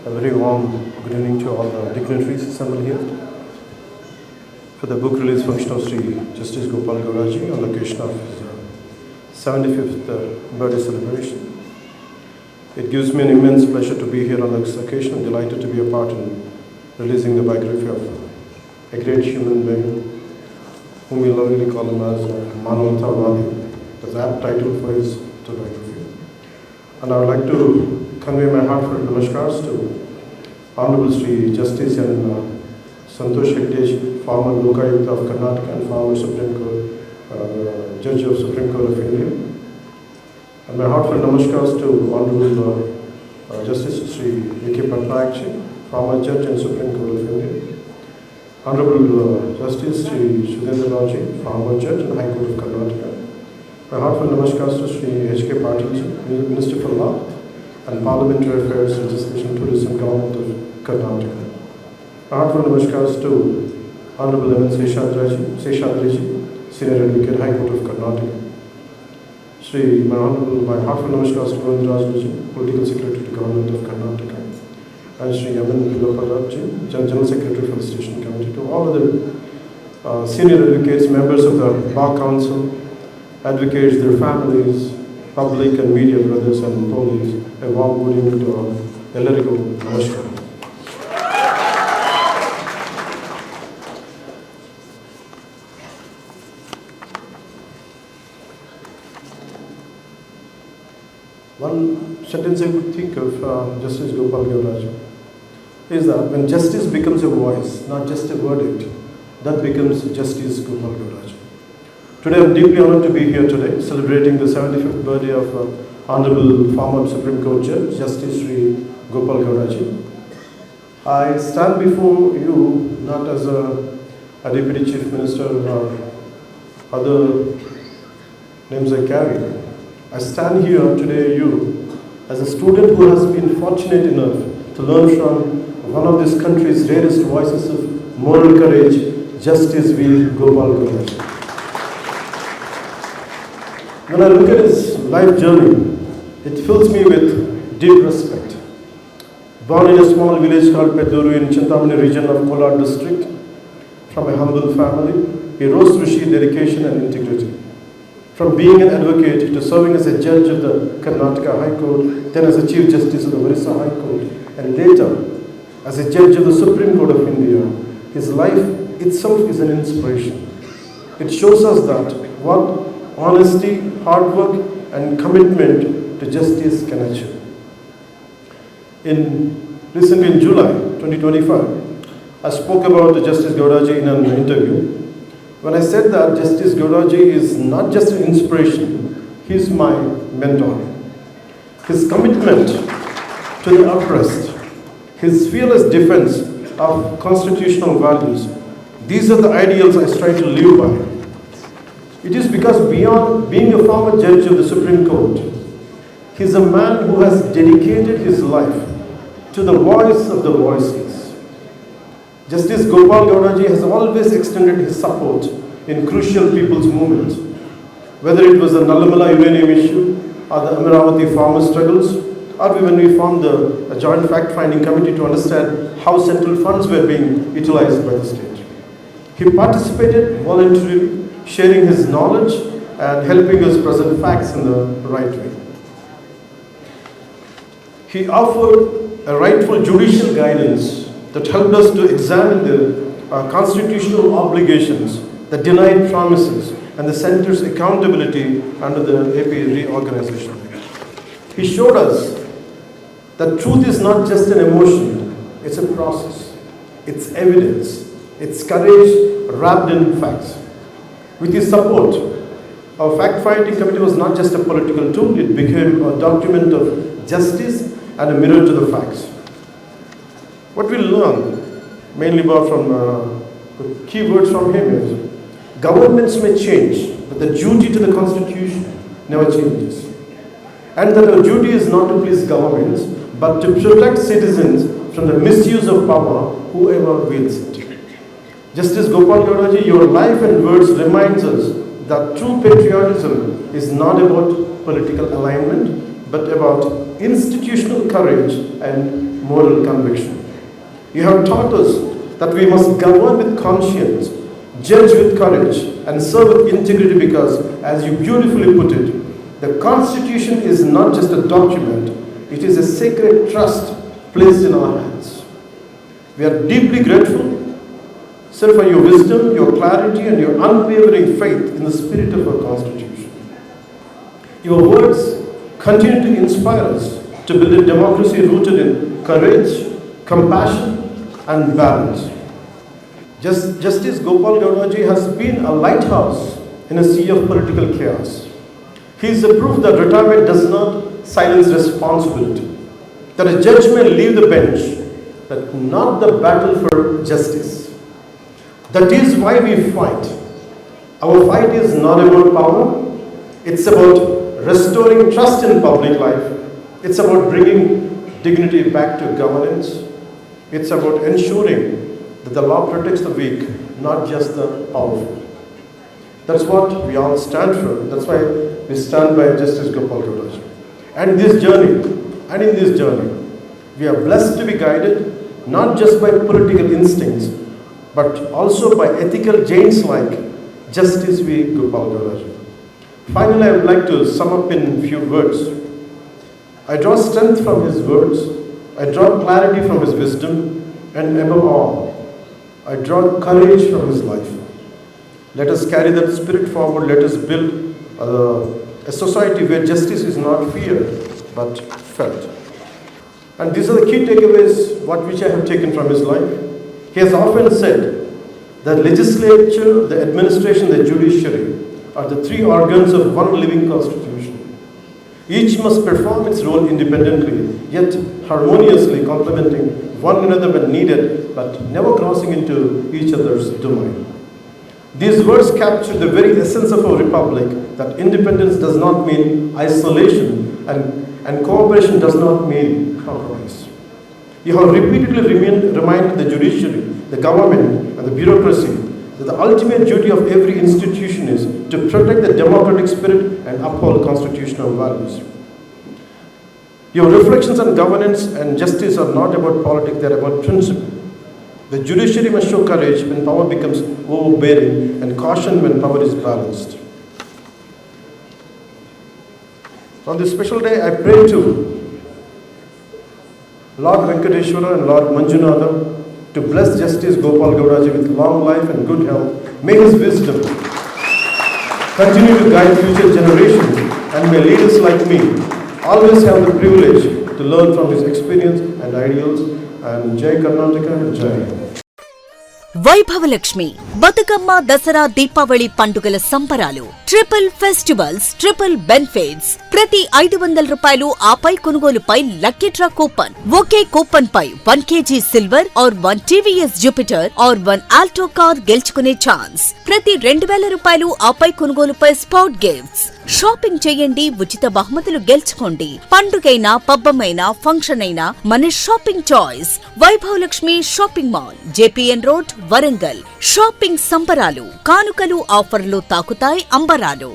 A very warm good evening to all the dignitaries assembled here for the book release function of Sri Justice Gopal Gauraji on the occasion of his 75th birthday celebration. It gives me an immense pleasure to be here on this occasion. I'm delighted to be a part in releasing the biography of a great human being whom we lovingly call him as Manavathavadi. That's the apt title for his autobiography. And I would like to convey my heartfelt namaskars to Honorable Sri Justice and Santosh Hegde, former Lokayukta of Karnataka and former Supreme Court, Judge of Supreme Court of India. And my heartfelt namaskars to Honorable Justice Sri V.K. Patnaik, former Judge and Supreme Court of India. Honorable Justice Sri Janasena, former Judge and High Court of Karnataka. My heartfelt namaskars to Sri H.K. Patil, Minister for Law and Parliamentary Affairs, Legislation and Tourism, Government of Karnataka. My heartfelt namaskars to Honorable M. Seshadriji, Senior Advocate, High Court of Karnataka. My heartfelt namaskars to Pawanism, Political Secretary to Government of Karnataka. And Sri Yaman Pilapalabji, General Secretary for the Station Committee, to all other senior advocates, members of the Bar Council, advocates, their families, public and media brothers and police, a warm good evening to all. Ellarigu namaskar. One sentence I could think of Justice Gopal Gauraji is that when justice becomes a voice, not just a verdict, that becomes Justice Gopal Gauraji. Today I am deeply honored to be here today, celebrating the 75th birthday of Honorable former Supreme Court Judge, Justice Sri Gopal Gauraji. I stand before you not as a Deputy Chief Minister or other names I carry. I stand here today, as a student who has been fortunate enough to learn from one of this country's rarest voices of moral courage, Justice V. Gopal Gauraji. When I look at his life journey, it fills me with deep respect. Born in a small village called Peduru in Chintamani region of Kolar district, from a humble family, he rose through sheer dedication and integrity. From being an advocate to serving as a judge of the Karnataka High Court, then as a Chief Justice of the Orissa High Court, and later as a judge of the Supreme Court of India, his life itself is an inspiration. It shows us that what honesty, hard work, and commitment to justice can achieve. Recently in July 2025, I spoke about Justice Gauraji in an interview. When I said that Justice Gauraji is not just an inspiration, he is my mentor. His commitment to the oppressed, his fearless defense of constitutional values, these are the ideals I strive to live by. It is because beyond being a former judge of the Supreme Court, he is a man who has dedicated his life to the voice of the voiceless. Justice Gopal Gauraji has always extended his support in crucial people's movements, whether it was the Nallamala uranium issue or the Manavathavadi farmer struggles, or when we formed the joint fact-finding committee to understand how central funds were being utilized by the state. He participated voluntarily, sharing his knowledge and helping us present facts in the right way. He offered a rightful judicial guidance that helped us to examine the constitutional obligations, the denied promises, and the center's accountability under the AP reorganization. He showed us that truth is not just an emotion, it's a process, it's evidence, it's courage wrapped in facts. With his support, our fact-finding committee was not just a political tool, it became a document of justice and a mirror to the facts. What we learn, mainly from the key words from him is, governments may change, but the duty to the Constitution never changes. And that our duty is not to please governments, but to protect citizens from the misuse of power, whoever wields it. Justice Gopal Gauraji, your life and words reminds us that true patriotism is not about political alignment, but about institutional courage and moral conviction. You have taught us that we must govern with conscience, judge with courage, and serve with integrity because, as you beautifully put it, the Constitution is not just a document, it is a sacred trust placed in our hands. We are deeply grateful, sir, for your wisdom, your clarity, and your unwavering faith in the spirit of our Constitution. Your words continue to inspire us to build a democracy rooted in courage, compassion, and balance. Justice Gopal Gowdaji has been a lighthouse in a sea of political chaos. He is the proof that retirement does not silence responsibility, that a judge may leave the bench, but not the battle for justice. That is why we fight. Our fight is not about power, it's about restoring trust in public life, it's about bringing dignity back to governance, it's about ensuring that the law protects the weak, not just the powerful. That's what we all stand for. That's why we stand by Justice Gopal Gowdaji. And in this journey, we are blessed to be guided not just by political instincts, but also by ethical giants like Justice V. Gopal Gowdaji. Finally, I would like to sum up in a few words. I draw strength from his words, I draw clarity from his wisdom, and above all, I draw courage from his life. Let us carry that spirit forward. Let us build a society where justice is not feared, but felt. And these are the key takeaways which I have taken from his life. He has often said that legislature, the administration, the judiciary are the three organs of one living constitution. Each must perform its role independently, yet harmoniously complementing one another when needed, but never crossing into each other's domain. These words capture the very essence of our republic, that independence does not mean isolation and cooperation does not mean compromise. You have repeatedly reminded the judiciary, the government, and the bureaucracy that the ultimate duty of every institution is to protect the democratic spirit and uphold constitutional values. Your reflections on governance and justice are not about politics, they are about principle. The judiciary must show courage when power becomes overbearing and caution when power is balanced. On this special day, I pray to Lord Venkateshwara and Lord Manjunatha to bless Justice Gopal Gowdaji with long life and good health. May his wisdom continue to guide future generations and may leaders like me always have the privilege to learn from his experience and ideals. And Jai Karnataka, Jai. Vaibhav Lakshmi Bathukamma Dasara Deepavali పండుగల సంబరాలు triple festivals triple benefits ప్రతి 500 రూపాయలు ఆపై కొనుగోలుపై lucky draw coupon ఒకే coupon పై 1 kg silver or 1 TVS Jupiter or 1 Alto car గెలుచుకునే chance ప్రతి 2000 రూపాయలు ఆపై కొనుగోలుపై స్పాట్ గిఫ్ట్స్ షాపింగ్ చేయండి ఉచిత బహుమతులు గెలుచుకోండి పండుగైనా పబ్బమైనా ఫంక్షన్ అయినా మన shopping choice Vaibhav Lakshmi shopping mall JPN road Warangal shopping సంబరాలు కానుకలు ఆఫర్లు తాకుతాయి అంబరాలు.